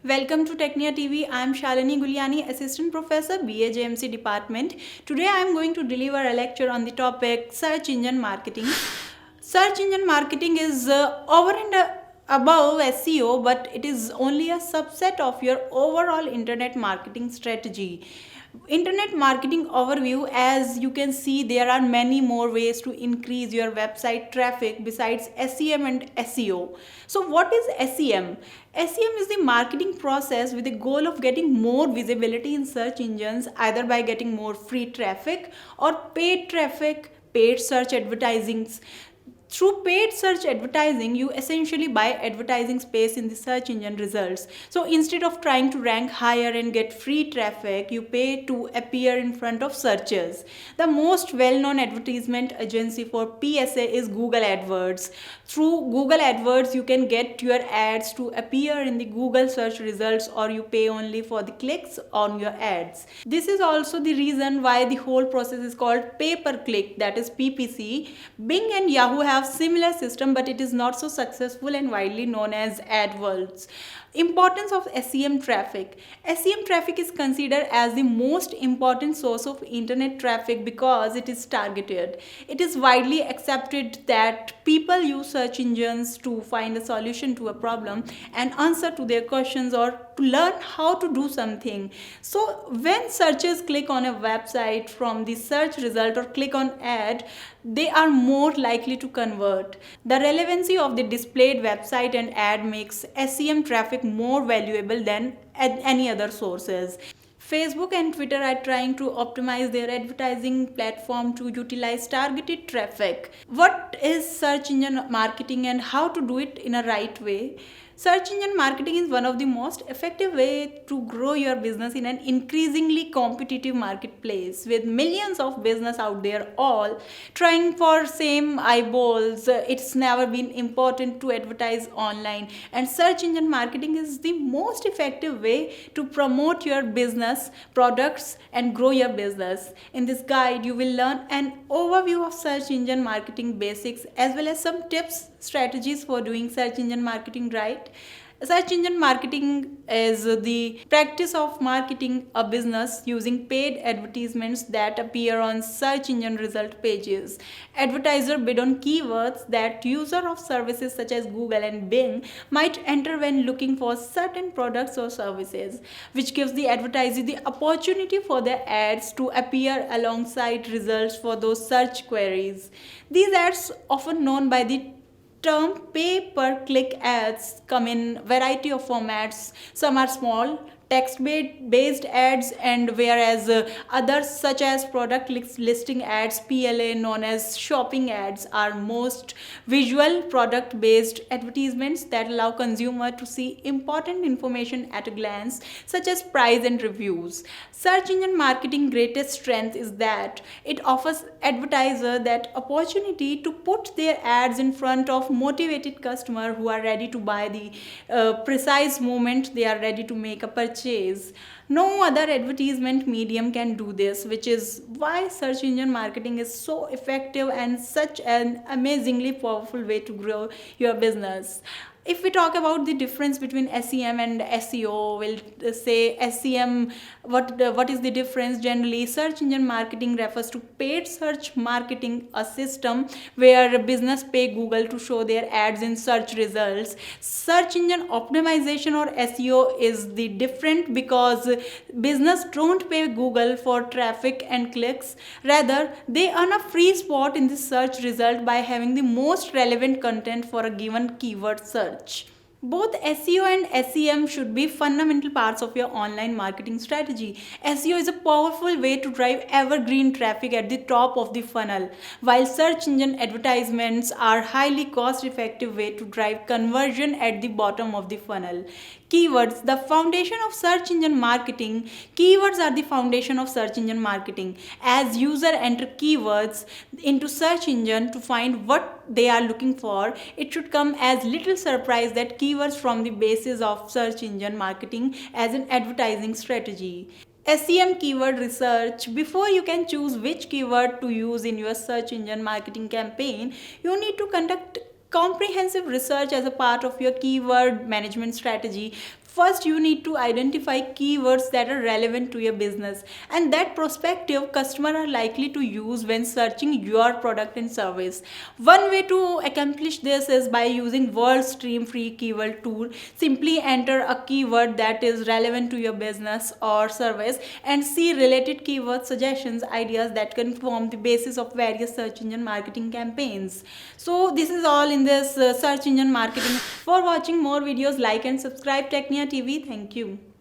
Welcome to Technia TV. I am Shalini Guliani, Assistant Professor, BA JMC Department. Today I am going to deliver a lecture on the topic Search Engine Marketing. Search engine marketing is over and above SEO, but it is only a subset of your overall internet marketing strategy. Internet marketing overview, as you can see, there are many more ways to increase your website traffic besides SEM and SEO. So what is SEM? SEM is the marketing process with the goal of getting more visibility in search engines, either by getting more free traffic or paid traffic, paid search advertising. Through paid search advertising, you essentially buy advertising space in the search engine results. So instead of trying to rank higher and get free traffic, you pay to appear in front of searches. The most well-known advertisement agency for PSA is Google AdWords. Through Google AdWords, you can get your ads to appear in the Google search results, or you pay only for the clicks on your ads. This is also the reason why the whole process is called pay-per-click, that is PPC. Bing and Yahoo have similar system, but it is not so successful and widely known as AdWords. Importance of SEM traffic. SEM traffic is considered as the most important source of internet traffic because it is targeted. It is widely accepted that people use search engines to find a solution to a problem and answer to their questions, or to learn how to do something. So when searchers click on a website from the search result or click on ad, they are more likely to convert. The relevancy of the displayed website and ad makes SEM traffic more valuable than any other sources. Facebook and Twitter are trying to optimize their advertising platform to utilize targeted traffic. What is search engine marketing and how to do it in a right way? Search engine marketing is one of the most effective way to grow your business in an increasingly competitive marketplace with millions of business out there all trying for same eyeballs. It's never been important to advertise online, and search engine marketing is the most effective way to promote your business products and grow your business. In this guide, you will learn an overview of search engine marketing basics as well as some tips, strategies for doing search engine marketing right. Search engine marketing is the practice of marketing a business using paid advertisements that appear on search engine result pages. Advertiser bid on keywords that user of services such as Google and Bing might enter when looking for certain products or services, which gives the advertiser the opportunity for their ads to appear alongside results for those search queries. These ads, often known by the term pay-per-click ads, come in variety of formats. Some are small text-based ads, and whereas others such as product listing ads, PLA, known as shopping ads, are most visual product-based advertisements that allow consumer to see important information at a glance, such as price and reviews. Search engine marketing greatest strength is that it offers advertiser that opportunity to put their ads in front of motivated customer who are ready to buy the precise moment they are ready to make a purchase. No other advertisement medium can do this, which is why search engine marketing is so effective and such an amazingly powerful way to grow your business. If we talk about the difference between SEM and SEO, we'll say SEM. What is the difference? Generally, search engine marketing refers to paid search marketing, a system where a business pay Google to show their ads in search results. Search engine optimization or SEO is the different because business don't pay Google for traffic and clicks. Rather, they earn a free spot in the search result by having the most relevant content for a given keyword search. Both SEO and SEM should be fundamental parts of your online marketing strategy. SEO is a powerful way to drive evergreen traffic at the top of the funnel, while search engine advertisements are highly cost-effective way to drive conversion at the bottom of the funnel. Keywords, the foundation of search engine marketing. Keywords are the foundation of search engine marketing. As user enter keywords into search engine to find what they are looking for, it should come as little surprise that keywords form the basis of search engine marketing as an advertising strategy. SEM keyword research. Before you can choose which keyword to use in your search engine marketing campaign, you need to conduct comprehensive research as a part of your keyword management strategy. First, you need to identify keywords that are relevant to your business and that prospective customer are likely to use when searching your product and service. One way to accomplish this is by using WordStream free keyword tool. Simply enter a keyword that is relevant to your business or service and see related keyword suggestions ideas that can form the basis of various search engine marketing campaigns. So this is all in this search engine marketing. For watching more videos, like and subscribe Technia TV. Thank you.